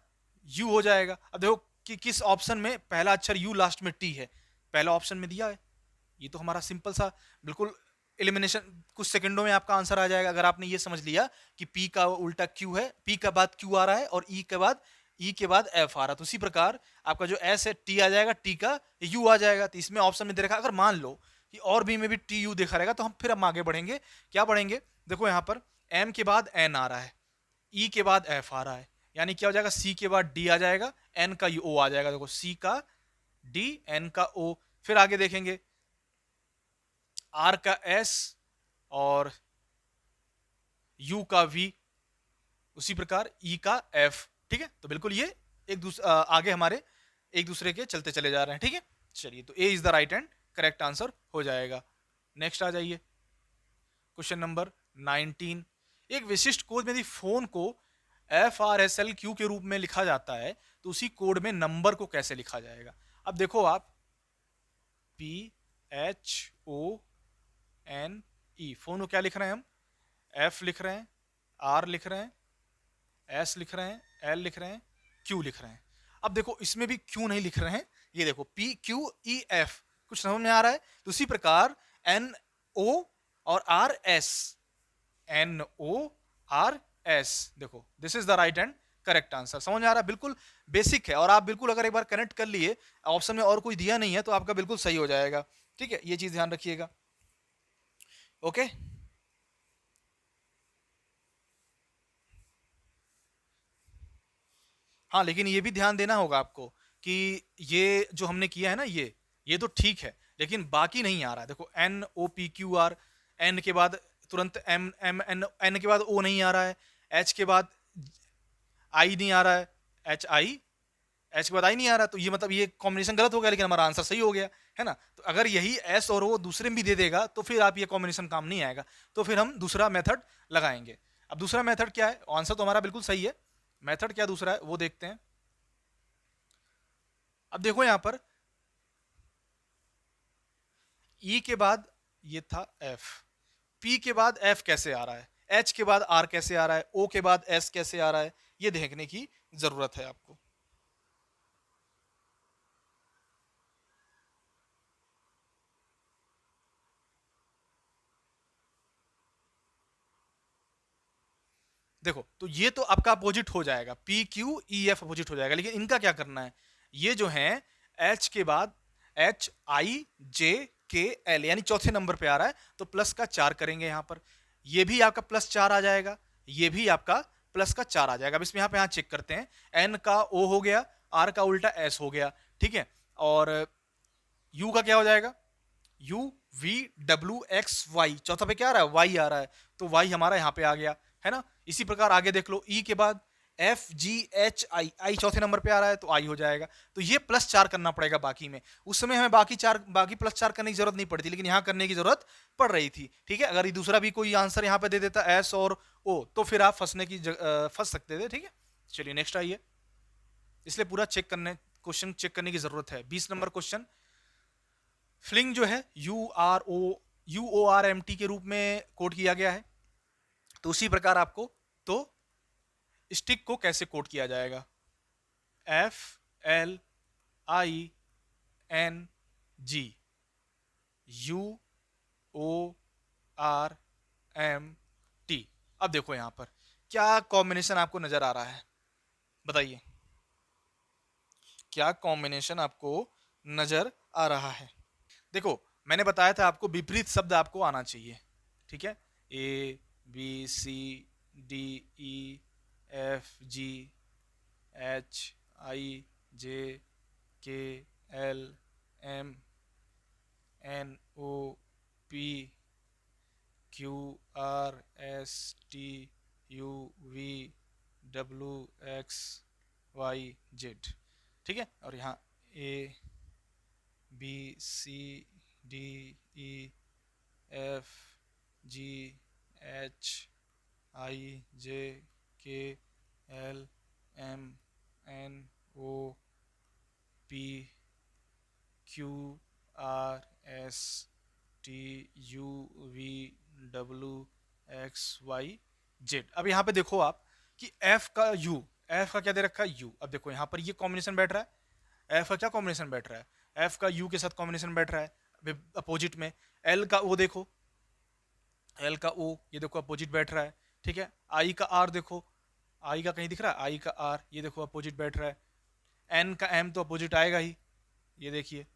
U हो जाएगा। अब देखो कि किस ऑप्शन में पहला अक्षर यू लास्ट में टी है, पहला ऑप्शन में दिया है। ये तो हमारा सिंपल सा बिल्कुल एलिमिनेशन, कुछ सेकंडों में आपका आंसर आ जाएगा अगर आपने ये समझ लिया कि पी का उल्टा क्यू है, पी के बाद क्यू आ रहा है और ई के बाद एफ आ रहा है। तो उसी प्रकार आपका जो एस है टी आ जाएगा, टी का यू आ जाएगा। तो इसमें ऑप्शन में दे रखा, अगर मान लो कि और भी में भी टी यू देखा रहेगा तो हम आगे बढ़ेंगे। क्या बढ़ेंगे, देखो यहाँ पर एम के बाद एन आ रहा है, ई के बाद एफ आ रहा है, यानी क्या हो जाएगा, सी के बाद डी आ जाएगा, एन का ओ आ जाएगा। देखो सी का डी, एन का ओ। फिर आगे देखेंगे आर का एस और यू का वी, उसी प्रकार ई का एफ। ठीक है, तो बिल्कुल ये एक दूसरे आगे हमारे एक दूसरे के चलते चले जा रहे हैं। ठीक है, चलिए तो A is the right and correct answer हो जाएगा। नेक्स्ट आ जाइए, क्वेश्चन नंबर 19। एक विशिष्ट कोड में यदि फोन को F R S L Q के रूप में लिखा जाता है तो उसी कोड में नंबर को कैसे लिखा जाएगा। अब देखो आप, P H O N E, phone को क्या लिख रहे हैं हम, एफ लिख रहे हैं, आर लिख रहे हैं, एस लिख रहे हैं, एल लिख रहे हैं, क्यू लिख रहे हैं। अब देखो इसमें भी क्यू नहीं लिख रहे हैं, ये देखो पी क्यू ई एफ, कुछ समझ में आ रहा है। तो उसी प्रकार एन ओ और R S, N O R S, देखो this is the right and correct answer. समझ में आ रहा है, बिल्कुल बेसिक है। और आप बिल्कुल अगर एक बार कनेक्ट कर लिए, ऑप्शन में और कोई दिया नहीं है तो आपका बिल्कुल सही हो जाएगा। ठीक है, ये चीज ध्यान रखिएगा। ओके, हाँ लेकिन ये भी ध्यान देना होगा आपको कि ये जो हमने किया है ना, ये तो ठीक है, लेकिन बाकी नहीं आ रहा है। देखो N O P Q R, N के बाद तुरंत एम एम एन, एन के बाद ओ नहीं आ रहा है, एच के बाद आई नहीं आ रहा है, एच आई, एच के बाद आई नहीं आ रहा, तो ये मतलब ये कॉम्बिनेशन गलत हो गया, लेकिन हमारा आंसर सही हो गया है ना। तो अगर यही एस और ओ दूसरे में भी दे देगा तो फिर आप ये कॉम्बिनेशन काम नहीं आएगा, तो फिर हम दूसरा मेथड लगाएंगे। अब दूसरा मेथड क्या है, आंसर तो हमारा बिल्कुल सही है, मेथड क्या दूसरा है वो देखते हैं। अब देखो यहां पर ई के बाद ये था एफ, पी के बाद एफ कैसे आ रहा है, एच के बाद आर कैसे आ रहा है, ओ के बाद एस कैसे आ रहा है, ये देखने की जरूरत है आपको। देखो तो ये तो आपका अपोजिट हो जाएगा, P Q E F opposite हो जाएगा, लेकिन इनका क्या करना है, ये जो है एच के बाद H I J K L, यानी चौथे नंबर पे आ रहा है तो प्लस का 4 करेंगे यहां पर, ये भी आपका प्लस 4 आ जाएगा, ये भी आपका प्लस का 4 आ जाएगा। अब इसमें यहाँ चेक करते हैं, एन का ओ हो गया, आर का उल्टा एस हो गया, ठीक है, और यू का क्या हो जाएगा, U V W X Y, चौथा पे क्या आ रहा है, वाई आ रहा है, तो वाई हमारा यहाँ पे आ गया है ना। इसी प्रकार आगे देख लो, ई के बाद एफ जी एच आई, आई चौथे नंबर पे आ रहा है तो आई हो जाएगा। तो ये प्लस 4 करना पड़ेगा बाकी में, उस समय हमें बाकी प्लस 4 करने की जरूरत नहीं पड़ती, लेकिन यहाँ करने की जरूरत पड़ रही थी। ठीक है, अगर दूसरा भी कोई आंसर यहाँ पे दे देता एस और ओ तो फिर आप फंस सकते थे। ठीक है, चलिए नेक्स्ट आइए, इसलिए पूरा क्वेश्चन चेक करने की जरूरत है। 20 नंबर क्वेश्चन, फ्लिंग जो है U O R M T के रूप में कोड किया गया है, तो उसी प्रकार आपको तो स्टिक को कैसे कोड किया जाएगा, F L I N G U O R M T. अब देखो यहां पर क्या कॉम्बिनेशन आपको नजर आ रहा है, बताइए क्या कॉम्बिनेशन आपको नजर आ रहा है। देखो मैंने बताया था आपको विपरीत शब्द आपको आना चाहिए। ठीक है, A B C D E F G H I J K L M N O P Q R S T U V W X Y Z. ठीक है, और यहाँ A B C D E F G H I J K L M N O P Q R S T U V W X Y Z. अब यहाँ पे देखो आप कि एफ का क्या दे रखा है, यू। अब देखो यहाँ पर ये कॉम्बिनेशन बैठ रहा है, एफ का क्या कॉम्बिनेशन बैठ रहा है, एफ का यू के साथ कॉम्बिनेशन बैठ रहा है अपोजिट में, एल का ओ देखो, एल का ओ ये देखो अपोजिट बैठ रहा है, ठीक है। आई का आर देखो, आई का कहीं दिख रहा है, आई का आर ये देखो अपोजिट बैठ रहा है, एन का एम तो अपोजिट आएगा ही, ये देखिए,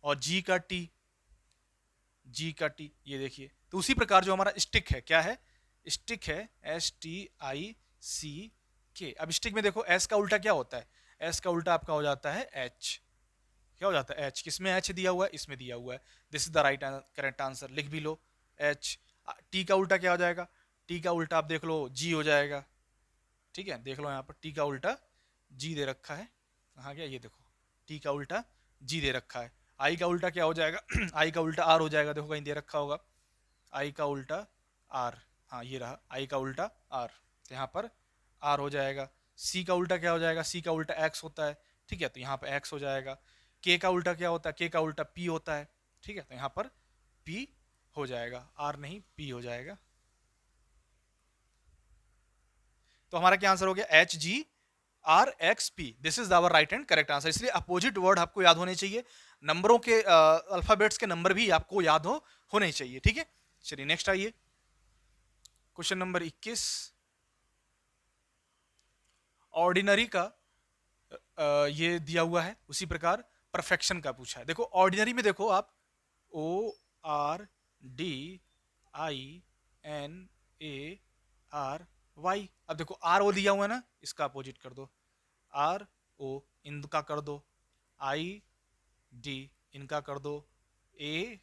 और जी का टी, जी का टी ये देखिए। तो उसी प्रकार जो हमारा स्टिक है, क्या है, स्टिक है, एस टी आई सी के। अब स्टिक में देखो एस का उल्टा क्या होता है, एस का उल्टा आपका हो जाता है एच, क्या हो जाता है एच, किसमें एच दिया हुआ है, इसमें दिया हुआ है, this is the right correct answer, लिख भी लो एच। टी का उल्टा क्या हो जाएगा, टी का उल्टा आप देख लो जी हो जाएगा, ठीक है, देख लो यहाँ पर टी का उल्टा जी दे रखा है, कहाँ गया ये देखो, टी का उल्टा जी दे रखा है। आई का उल्टा क्या हो जाएगा आई का उल्टा आर हो जाएगा, देखो कहीं दे रखा होगा, आई का उल्टा आर, हाँ ये रहा आई का उल्टा आर, तो यहाँ पर आर हो जाएगा। सी का उल्टा क्या हो जाएगा, सी का उल्टा एक्स होता है, ठीक है, तो यहाँ पर एक्स हो जाएगा। के का उल्टा क्या होता है, के का उल्टा पी होता है, ठीक है, तो यहाँ पर पी हो जाएगा, आर नहीं पी हो जाएगा। तो हमारा क्या आंसर हो गया, H G R X P, this is our right and correct answer. इसलिए अपोजिट वर्ड आपको याद होने चाहिए, नंबरों के अल्फाबेट्स के नंबर भी आपको याद होने चाहिए, ठीक है। चलिए नेक्स्ट आइए, क्वेश्चन नंबर 21, ऑर्डिनरी का ये दिया हुआ है, उसी प्रकार परफेक्शन का पूछा है। देखो ऑर्डिनरी में देखो आप, O R D I N A R Y, अब देखो आर ओ दिया हुआ है ना, इसका अपोजिट कर दो, आर ओ इनका कर दो, आई डी इनका कर दो, ए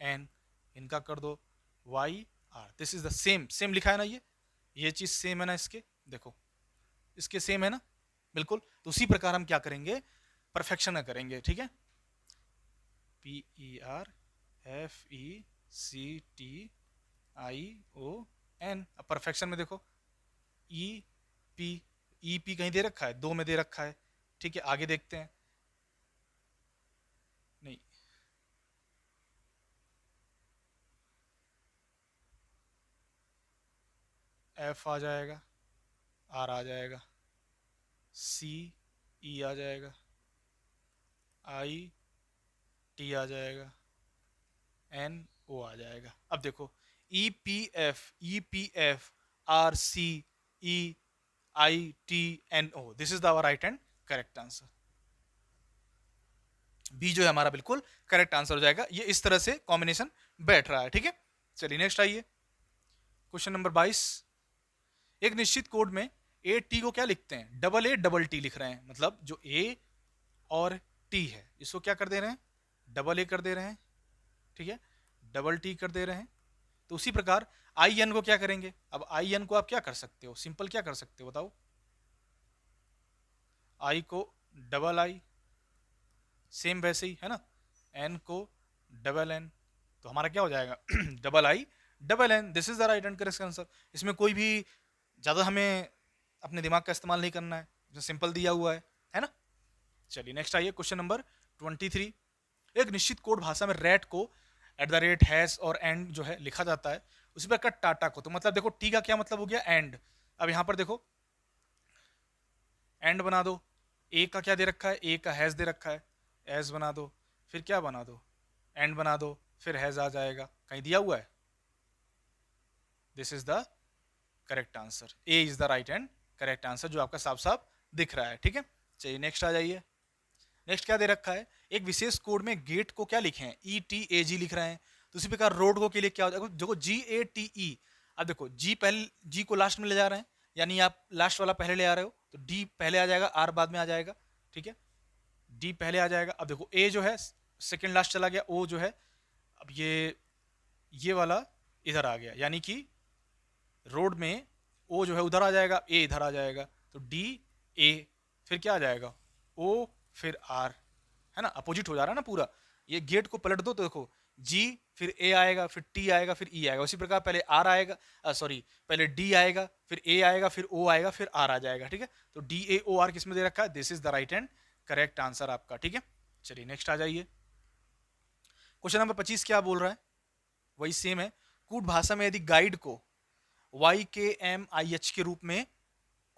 एन इनका कर दो, Y R, this is the same, same लिखा है ना, ये चीज सेम है ना, इसके देखो इसके सेम है ना, बिल्कुल। तो उसी प्रकार हम क्या करेंगे, परफेक्शन करेंगे, ठीक है। P E R F E C T I O N, अब परफेक्शन में देखो ई पी, ई पी कहीं दे रखा है, दो में दे रखा है, ठीक है, आगे देखते हैं, नहीं एफ आ जाएगा, आर आ जाएगा, सी ई आ जाएगा, आई टी आ जाएगा, एन ओ आ जाएगा। अब देखो E P F R C E I T N O, this is the right and correct answer, B जो है हमारा बिल्कुल करेक्ट आंसर हो जाएगा। ये इस तरह से कॉम्बिनेशन बैठ रहा है, ठीक है। चलिए नेक्स्ट आइए, क्वेश्चन नंबर 22, एक निश्चित कोड में ए टी को क्या लिखते हैं, डबल ए डबल टी लिख रहे हैं, मतलब जो ए और टी है इसको क्या कर दे रहे हैं, डबल ए कर दे रहे हैं, ठीक है, डबल टी कर दे रहे हैं। तो उसी प्रकार आई एन को क्या करेंगे, अब आई एन को आप क्या कर सकते हो, सिंपल क्या कर सकते हो बताओ, आई को डबल आई, सेम वैसे ही है ना, एन को डबल एन, तो हमारा क्या हो जाएगा double I double N, this is the right and correct answer. इसमें कोई भी ज़्यादा हमें अपने दिमाग का इस्तेमाल नहीं करना है, जो सिंपल दिया हुआ है ना। चलिए नेक्स्ट आइए, क्वेश्चन नंबर 23, एक निश्चित कोड भाषा में रेट को एट द रेट हैश और एंड जो है लिखा जाता है, उसी प्रकार टाटा को, तो मतलब देखो टी का क्या मतलब हो गया एंड, अब यहाँ पर देखो एंड बना दो, ए का क्या दे रखा है, ए का हैज दे रखा है, एज बना दो, फिर क्या बना दो, एंड बना दो, फिर हैज आ जाएगा, कहीं दिया हुआ है, this is the correct answer, A is the right and correct answer, जो आपका साफ साफ दिख रहा है, ठीक है। चलिए नेक्स्ट आ जाइए, नेक्स्ट क्या दे रखा है, एक विशेष कोड में गेट को क्या लिखे हैं, ई टी ए जी लिख रहे हैं, तो उसी प्रकार रोड को के लिए क्या हो जाएगा, देखो जी ए टी ई, अब देखो जी पहले, जी को लास्ट में ले जा रहे हैं, यानी आप लास्ट वाला पहले ले आ रहे हो, तो डी पहले आ जाएगा, आर बाद में आ जाएगा, ठीक है, डी पहले आ जाएगा। अब देखो ए जो है सेकंड लास्ट चला गया, ओ जो है अब ये वाला इधर आ गया, यानी कि रोड में ओ जो है उधर आ जाएगा, ए इधर आ जाएगा, तो डी ए, फिर क्या आ जाएगा, ओ फिर आर, है ना, अपोजिट हो जा रहा है ना पूरा, ये गेट को पलट दो तो देखो जी फिर ए आएगा, फिर टी आएगा, फिर ई आएगा, उसी प्रकार पहले आर आएगा, सॉरी पहले डी आएगा, फिर ए आएगा, फिर ओ आएगा, फिर आर आ जाएगा, ठीक है। तो डी ए ओ आर किस में दे रखा है, this is the right and correct answer आपका, ठीक है। चलिए नेक्स्ट आ जाइए, क्वेश्चन नंबर 25 क्या बोल रहा है, वही सेम है, कूट भाषा में यदि गाइड को वाई के एम आई एच के रूप में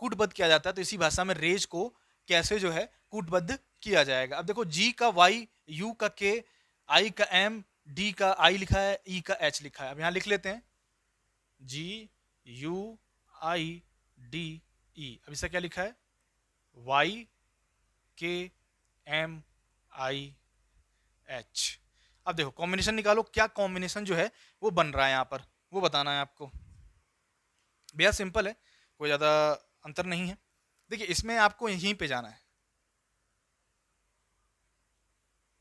कूटबद्ध किया जाता है, तो इसी भाषा में रेज को कैसे जो है कूटबद्ध किया जाएगा। अब देखो G का Y, U का K, I का M, D का I लिखा है, E का H लिखा है। अब यहाँ लिख लेते हैं GUIDE। अब इसका क्या लिखा है YKMIH। अब देखो कॉम्बिनेशन निकालो, क्या कॉम्बिनेशन जो है वो बन रहा है यहाँ पर, वो बताना है आपको। बेहद सिंपल है, कोई ज़्यादा अंतर नहीं है। देखिए इसमें आपको यहीं पे जाना है,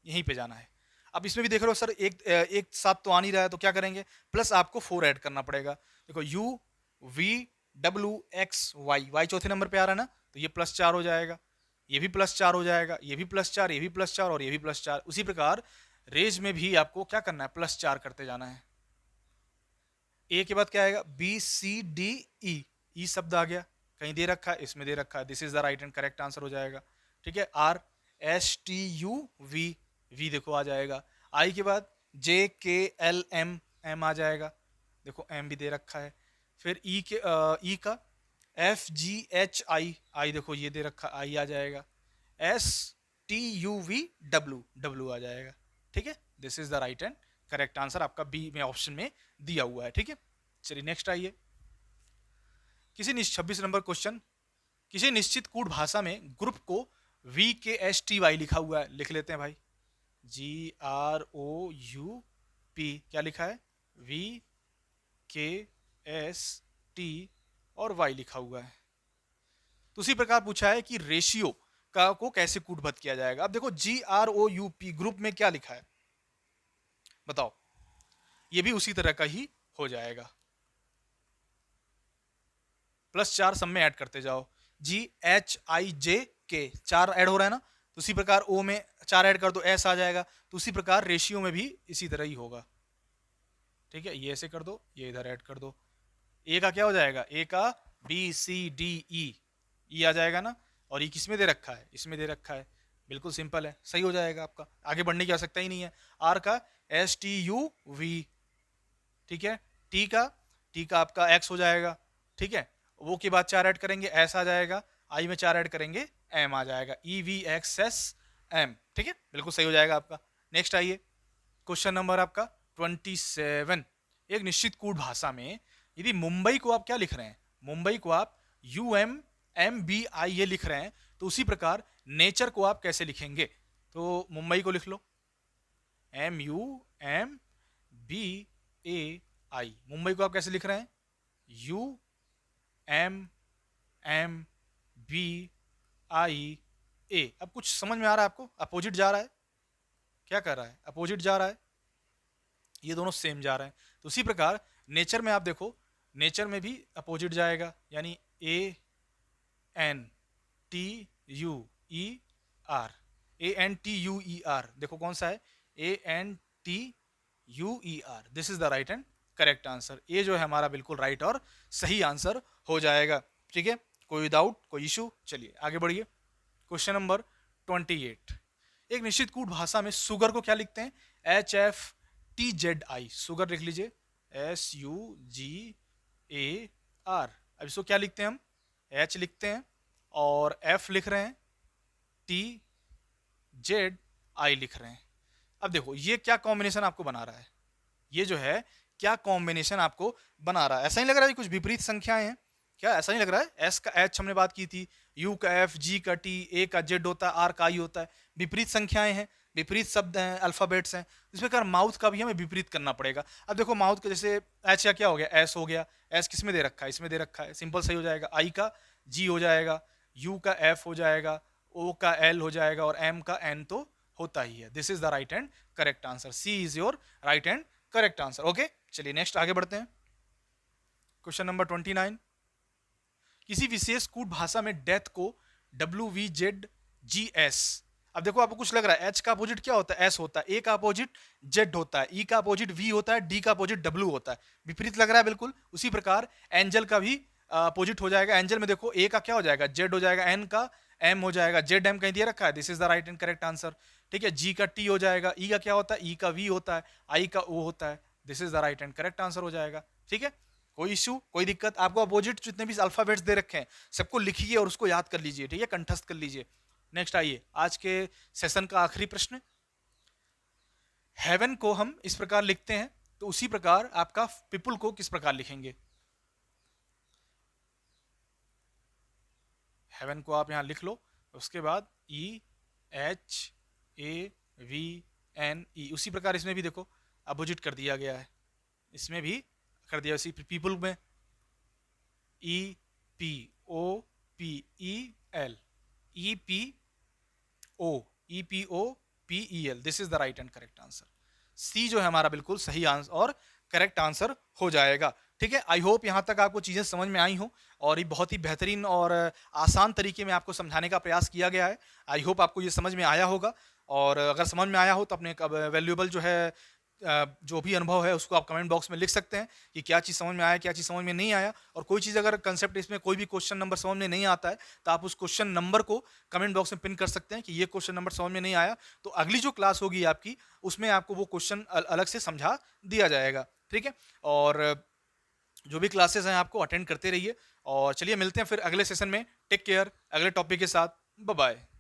यहीं पे जाना है। अब इसमें भी देख रहे हो सर एक साथ तो आ नहीं रहा है, तो क्या करेंगे, प्लस आपको 4 ऐड करना पड़ेगा। देखो UVWXY, वाई चौथे नंबर पे आ रहा है ना, तो ये +4 हो जाएगा, ये भी +4 हो जाएगा, ये भी +4, ये भी +4 और ये भी +4। उसी प्रकार रेज में भी आपको क्या करना है, +4 करते जाना है। ए के बाद क्या आएगा, BCDE, ई शब्द आ गया, कहीं दे रखा है, इसमें दे रखा है, this is the right and correct answer हो जाएगा। ठीक है, RSTUV, वी देखो आ जाएगा। आई के बाद JKLM, एम आ जाएगा, देखो एम भी दे रखा है। फिर ई का FGHI, आई देखो ये दे रखा, आई आ जाएगा। STUVW, डब्ल्यू आ जाएगा। ठीक है, this is the right and correct answer आपका बी में ऑप्शन में दिया हुआ है। ठीक है, चलिए नेक्स्ट आइए। 26 नंबर क्वेश्चन, किसी निश्चित कूट भाषा में ग्रुप को VKSTY लिखा हुआ है, लिख लेते हैं भाई, GROUP, क्या लिखा है, VKST और Y लिखा हुआ है। तो उसी प्रकार पूछा है कि रेशियो का को कैसे कूटबद्ध किया जाएगा। अब देखो GROUP ग्रुप में क्या लिखा है बताओ, ये भी उसी तरह का ही हो जाएगा, +4 सब में ऐड करते जाओ। GHIJK 4 ऐड हो रहा है ना, तो उसी प्रकार O में 4 ऐड कर दो, S आ जाएगा। तो उसी प्रकार रेशियो में भी इसी तरह ही होगा। ठीक है, ये ऐसे कर दो, ये इधर ऐड कर दो। ए का क्या हो जाएगा, ए का BCDE, ई आ जाएगा ना, और ये किस में दे रखा है, इसमें दे रखा है, बिल्कुल सिंपल है, सही हो जाएगा आपका, आगे बढ़ने की आवश्यकता ही नहीं है। आर का STUV, ठीक है, टी का आपका X हो जाएगा। ठीक है, वो के बाद 4 ऐड करेंगे, S आ जाएगा, आई में 4 ऐड करेंगे, M आ जाएगा, EVXSM। ठीक है, बिल्कुल सही हो जाएगा आपका। नेक्स्ट आइए, क्वेश्चन नंबर आपका 27। एक निश्चित कूट भाषा में यदि मुंबई को आप क्या लिख रहे हैं, मुंबई को आप UMMBI ये लिख रहे हैं, तो उसी प्रकार नेचर को आप कैसे लिखेंगे। तो मुंबई को लिख लो MUMBAI, मुंबई को आप कैसे लिख रहे हैं, UMMBIA। अब कुछ समझ में आ रहा है आपको, अपोजिट जा रहा है, क्या कर रहा है, अपोजिट जा रहा है, ये दोनों सेम जा रहे हैं। तो उसी प्रकार नेचर में आप देखो, नेचर में भी अपोजिट जाएगा, यानी ANTUER, देखो कौन सा है, ANTUER, this is the right and correct answer. ये जो है हमारा बिल्कुल राइट और सही आंसर हो जाएगा। ठीक है, कोई डाउट, कोई इशू, चलिए आगे बढ़िए। क्वेश्चन नंबर 28, एक निश्चित कूट भाषा में सुगर को क्या लिखते हैं, HFTZI, सुगर लिख लीजिए, SUGAR। अब इसको क्या लिखते हैं हम, H लिखते हैं और F लिख रहे हैं, TZI लिख रहे हैं। अब देखो ये क्या कॉम्बिनेशन आपको बना रहा है, ये जो है क्या कॉम्बिनेशन आपको बना रहा है, ऐसा नहीं लग रहा है कुछ विपरीत संख्याएं हैं क्या, ऐसा नहीं लग रहा है, S का H हमने बात की थी, U का F, G का T, A का Z होता है, R का I होता है, विपरीत संख्याएं हैं, विपरीत शब्द हैं, अल्फाबेट्स हैं। इस प्रकार माउथ का भी हमें विपरीत करना पड़ेगा। अब देखो माउथ का जैसे H का क्या हो गया, S हो गया, S किस में दे रखा है, इसमें दे रखा है, सिंपल सही हो जाएगा। I का G हो जाएगा, U का F हो जाएगा, O का L हो जाएगा और M का N तो होता ही है। This is the right and correct answer, C is your right and correct answer. Okay, चलिए नेक्स्ट आगे बढ़ते हैं। क्वेश्चन नंबर 29, किसी विशेष कूट भाषा में डेथ को WVZGS। अब देखो आपको कुछ लग रहा है, H का अपोजिट क्या होता है, S होता है, A का अपोजिट Z होता है, E का अपोजिट V होता है, D का अपोजिट W होता है, विपरीत लग रहा है बिल्कुल। उसी प्रकार एंजल का भी अपोजिट हो जाएगा। एंजल में देखो A का क्या हो जाएगा, Z हो जाएगा, N का M हो जाएगा, ZM कहीं दिया रखा है, this is the right and correct answer. ठीक है, G का T हो जाएगा, E का क्या होता है, E का V होता है, I का O होता है, this is the right and correct answer हो जाएगा। ठीक है, कोई इशू, कोई दिक्कत, आपको अपोजिट जितने भी अल्फाबेट्स दे रखे हैं सबको लिखिए और उसको याद कर लीजिए। ठीक है, कंठस्थ कर लीजिए। नेक्स्ट आइए आज के सेशन का आखिरी प्रश्न। हेवन को हम इस प्रकार लिखते हैं, तो उसी प्रकार आपका पीपुल को किस प्रकार लिखेंगे? हेवन को आप यहां लिख लो, उसके बाद EHAVN, उसी प्रकार इसमें भी देखो अपोजिट कर दिया गया है, इसमें भी कर दिया। उसी पीपुल में EPOPEL, EPOPEL, this is the right and correct answer. C जो है हमारा बिल्कुल सही आंसर और करेक्ट आंसर हो जाएगा। ठीक है, आई होप यहाँ तक आपको चीज़ें समझ में आई हो और ये बहुत ही बेहतरीन और आसान तरीके में आपको समझाने का प्रयास किया गया है। आई होप आपको ये समझ में आया होगा, और अगर समझ में आया हो तो अपने वैल्यूएबल जो है जो भी अनुभव है उसको आप कमेंट बॉक्स में लिख सकते हैं कि क्या चीज़ समझ में आया, क्या चीज़ समझ में नहीं आया। और कोई चीज़ अगर कंसेप्ट इसमें कोई भी क्वेश्चन नंबर समझ में नहीं आता है तो आप उस क्वेश्चन नंबर को कमेंट बॉक्स में पिन कर सकते हैं कि ये क्वेश्चन नंबर समझ में नहीं आया, तो अगली जो क्लास होगी आपकी उसमें आपको वो क्वेश्चन अलग से समझा दिया जाएगा। ठीक है, और जो भी क्लासेस हैं आपको अटेंड करते रहिए, और चलिए मिलते हैं फिर अगले सेशन में। टेक केयर, अगले टॉपिक के साथ, बाय बाय।